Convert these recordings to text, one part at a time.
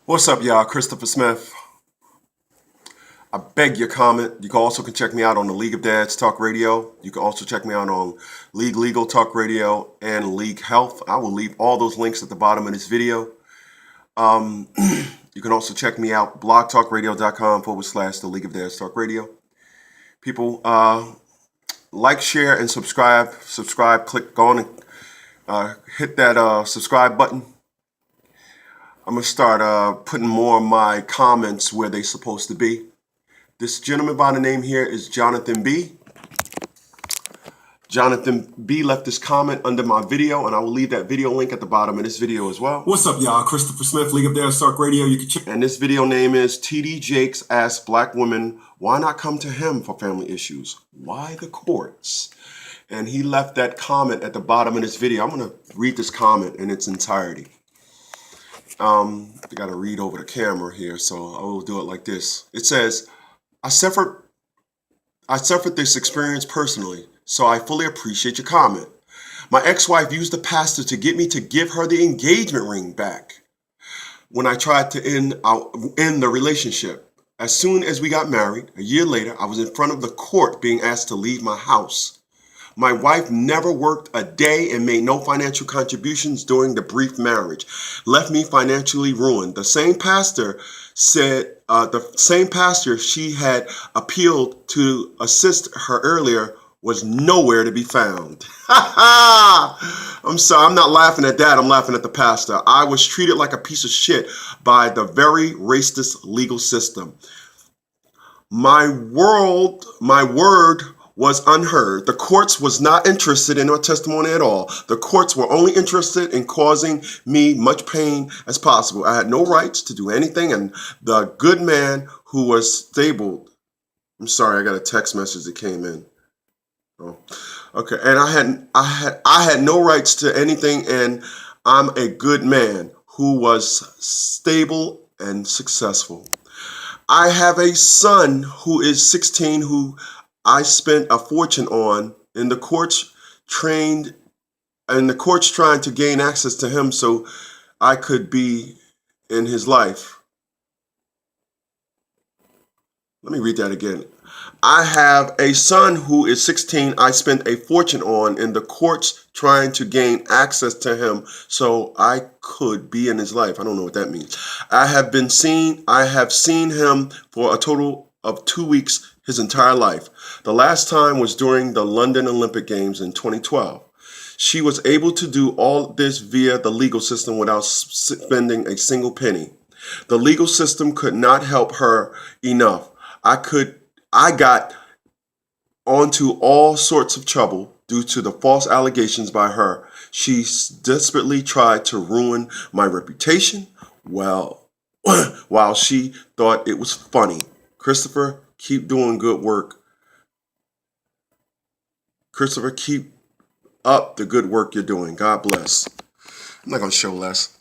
What's up, y'all? Christopher Smith. I beg your comment. You can also check me out on the League of Dads Talk Radio. You can also check me out on League Legal Talk Radio and League Health. I will leave all those links at the bottom of this video. You can also check me out blogtalkradio.com/the League of Dads Talk Radio. People, like, share, and subscribe. Go on and hit that subscribe button. I'm going to start putting more of my comments where they're supposed to be. This gentleman by the name here is Jonathan B. Jonathan B left this comment under my video, and I will leave that video link at the bottom of this video as well. What's up, y'all? Christopher Smith, League of Dads Talk Radio. You can check. And this video name is TD Jakes asks black women, why not come to him for family issues? Why the courts? And he left that comment at the bottom of this video. I'm going to read this comment in its entirety. I got to read over the camera here, so I will do it like this. It says, I suffered this experience personally, so I fully appreciate your comment. My ex-wife used the pastor to get me to give her the engagement ring back when I tried to end the relationship. As soon as we got married, a year later, I was in front of the court being asked to leave my house. My wife never worked a day and made no financial contributions during the brief marriage. Left me financially ruined. The same pastor she had appealed to assist her earlier was nowhere to be found. I'm sorry, I'm not laughing at that. I'm laughing at the pastor. I was treated like a piece of shit by the very racist legal system. My word was unheard. The courts was not interested in her testimony at all. The courts were only interested in causing me much pain as possible. I had no rights to do anything, and the good man who was stabled. I'm sorry, I got a text message that came in. Oh, okay. And I had no rights to anything, and I'm a good man who was stable and successful. I have a son who is 16 who I spent a fortune on in the courts trying to gain access to him so I could be in his life. Let me read that again. I have a son who is 16 I spent a fortune on in the courts trying to gain access to him so I could be in his life. I don't know what that means. I have seen him for a total of 2 weeks his entire life. The last time was during the London Olympic Games in 2012. She was able to do all this via the legal system without spending a single penny. The legal system could not help her enough. I got onto all sorts of trouble due to the false allegations by her. She desperately tried to ruin my reputation while she thought it was funny. Christopher, keep doing good work. Christopher, keep up the good work you're doing. God bless. I'm not going to show less.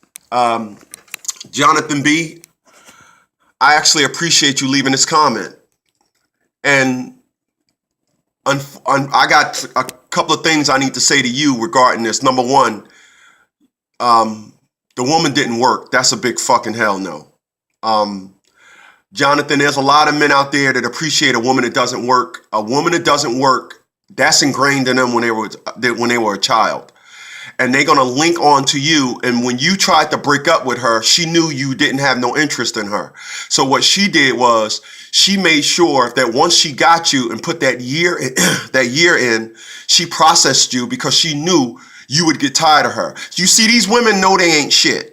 Jonathan B., I actually appreciate you leaving this comment. And I got a couple of things I need to say to you regarding this. Number one, the woman didn't work. That's a big fucking hell no. Jonathan, there's a lot of men out there that appreciate a woman that doesn't work. A woman that doesn't work, that's ingrained in them when they were a child. And they're going to link on to you. And when you tried to break up with her, she knew you didn't have no interest in her. So what she did was she made sure that once she got you and put that year in, she processed you because she knew you would get tired of her. You see, these women know they ain't shit.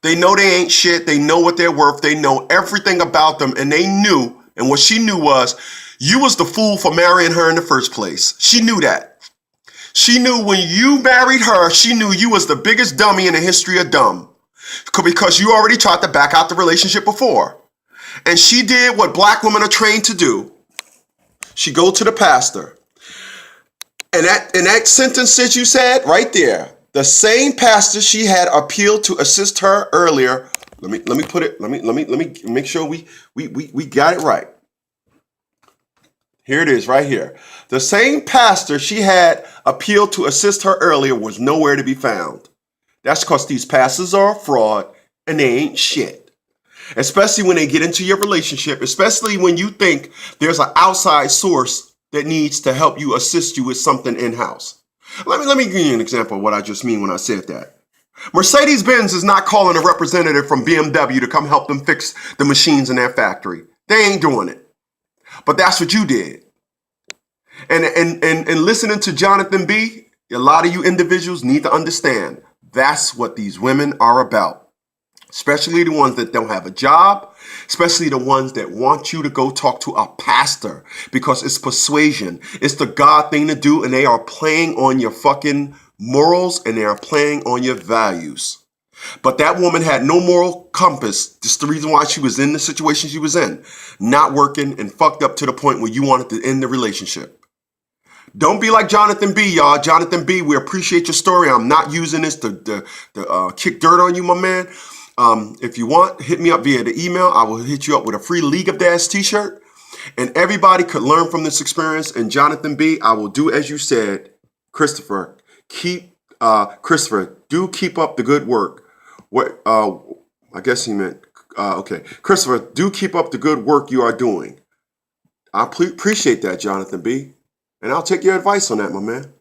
They know they ain't shit. They know what they're worth. They know everything about them. And they knew, and what she knew was, you was the fool for marrying her in the first place. She knew that. She knew when you married her, she knew you was the biggest dummy in the history of dumb. Because you already tried to back out the relationship before. And she did what black women are trained to do. She go to the pastor. And that sentence that you said right there, the same pastor she had appealed to assist her earlier. Let me make sure we got it right. Here it is right here. The same pastor she had appealed to assist her earlier was nowhere to be found. That's because these pastors are a fraud and they ain't shit. Especially when they get into your relationship, especially when you think there's an outside source that needs to help you, assist you with something in-house. Let me give you an example of what I just mean when I said that. Mercedes-Benz is not calling a representative from BMW to come help them fix the machines in their factory. They ain't doing it. But that's what you did. And listening to Jonathan B., a lot of you individuals need to understand that's what these women are about. Especially the ones that don't have a job, especially the ones that want you to go talk to a pastor because it's persuasion. It's the God thing to do, and they are playing on your fucking morals and they are playing on your values. But that woman had no moral compass. Just the reason why she was in the situation she was in. Not working and fucked up to the point where you wanted to end the relationship. Don't be like Jonathan B, y'all. Jonathan B, we appreciate your story. I'm not using this to kick dirt on you, my man. If you want, hit me up via the email. I will hit you up with a free League of Dads t-shirt. And everybody could learn from this experience. And Jonathan B, I will do as you said. Christopher, do keep up the good work. What? I guess he meant, okay. Christopher, do keep up the good work you are doing. I appreciate that, Jonathan B. And I'll take your advice on that, my man.